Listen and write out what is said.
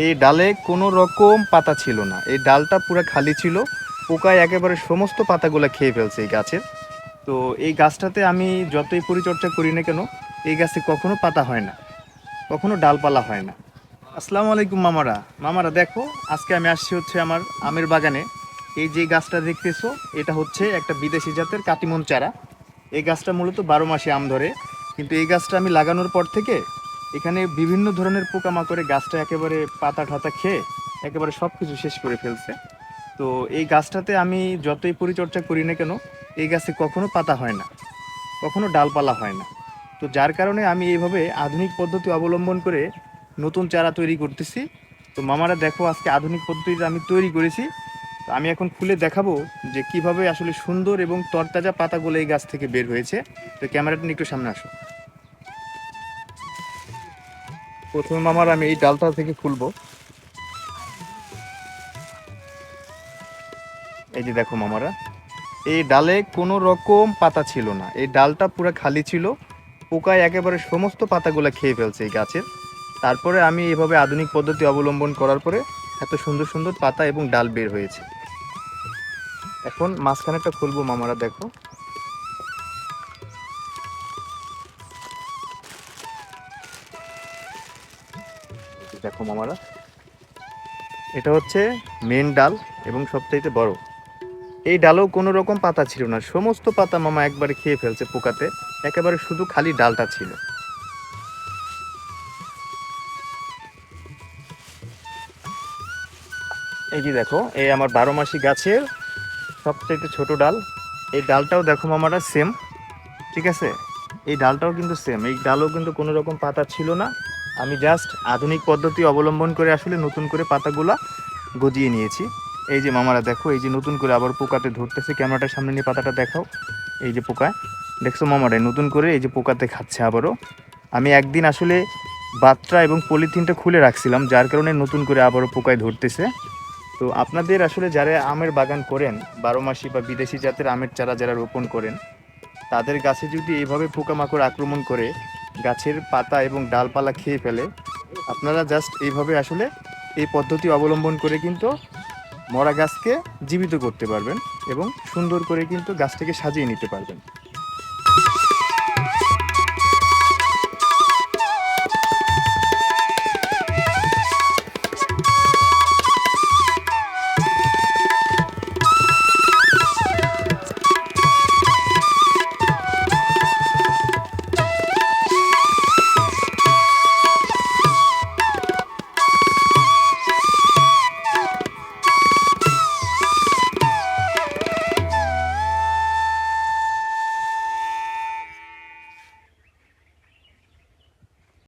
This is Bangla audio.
এই ডালে কোনো রকম পাতা ছিল না, এই ডালটা পুরো খালি ছিল। পোকায় একেবারে সমস্ত পাতাগুলো খেয়ে ফেলছে এই গাছের। তো এই গাছটাতে আমি যতই পরিচর্যা করি না কেন, এই গাছে কখনো পাতা হয় না, কখনো ডালপালা হয় না। আসসালামু আলাইকুম মামারা। মামারা দেখো, আজকে আমি আসছি হচ্ছে আমার আমের বাগানে। এই যে গাছটা দেখতেছো, এটা হচ্ছে একটা বিদেশি জাতের কাটিমন চারা। এই গাছটা মূলত 12 মাসে আম ধরে। কিন্তু এই গাছটা আমি লাগানোর পর থেকে এখানে বিভিন্ন ধরনের পোকামাকড়ে গাছটা একেবারে পাতা ঠাতা খেয়ে একেবারে সব কিছু শেষ করে ফেলছে। তো এই গাছটাতে আমি যতই পরিচর্যা করি না কেন, এই গাছে কখনো পাতা হয় না, কখনো ডালপালা হয় না। তো যার কারণে আমি এইভাবে আধুনিক পদ্ধতি অবলম্বন করে নতুন চারা তৈরি করতেছি। তো মামারা দেখো, আজকে আধুনিক পদ্ধতিটা আমি তৈরি করেছি। তো আমি এখন খুলে দেখাবো যে কিভাবে আসলে সুন্দর এবং তরতাজা পাতাগুলো এই গাছ থেকে বের হয়েছে। তো ক্যামেরাটা নিয়ে একটু সামনে আসো। প্রথমে মামারা আমি এই ডালটা থেকে খুলবো। এই যে দেখো মামারা, এই ডালে কোনো রকম পাতা ছিল না, এই ডালটা পুরো খালি ছিল। পোকায় একেবারে সমস্ত পাতাগুলো খেয়ে ফেলছে এই গাছের। তারপরে আমি এভাবে আধুনিক পদ্ধতি অবলম্বন করার পরে এত সুন্দর সুন্দর পাতা এবং ডাল বের হয়েছে। এখন মাঝখানেরটা খুলবো মামারা দেখো। এই যে দেখো মামারা, এটা হচ্ছে মেন ডাল এবং সবচাইতে বড়। এই ডালেও কোনো রকম পাতা ছিল না, সমস্ত পাতা মামা একবারে খেয়ে ফেলছে পোকাতে। একেবারে শুধু খালি ডালটা ছিল। এই যে দেখো, এই আমার 12 মাসি গাছের সবচাইতে ছোট ডাল। এই ডালটাও দেখো মামারা সেম, ঠিক আছে? এই ডালটাও কিন্তু সেম, এই ডালও কিন্তু কোনো রকম পাতা ছিল না। আমি জাস্ট আধুনিক পদ্ধতি অবলম্বন করে আসলে নতুন করে পাতাগুলা গজিয়ে নিয়েছি। এই যে মামারা দেখো, এই যে নতুন করে আবার পোকাতে ধরতেছে। ক্যামেরাটার সামনে নিয়ে পাতাটা দেখাও। এই যে পোকা, দেখছো মামারা, নতুন করে এই যে পোকাতে খাচ্ছে আবারও। আমি একদিন আসলে বাতটা এবং পলিথিনটা খুলে রাখছিলাম, যার কারণে নতুন করে আবারও পোকায় ধরতেছে। তো আপনাদের আসলে যারা আমের বাগান করেন, 12 মাসি বা বিদেশি জাতের আমের চারা যারা রোপণ করেন, তাদের গাছে যদি এইভাবে পোকামাকড় আক্রমণ করে গাছের পাতা এবং ডালপালা খেয়ে ফেলে, আপনারা জাস্ট এইভাবে আসলে এই পদ্ধতি অবলম্বন করে কিন্তু মরা গাছকে জীবিত করতে পারবেন এবং সুন্দর করে কিন্তু গাছটাকে সাজিয়ে নিতে পারবেন।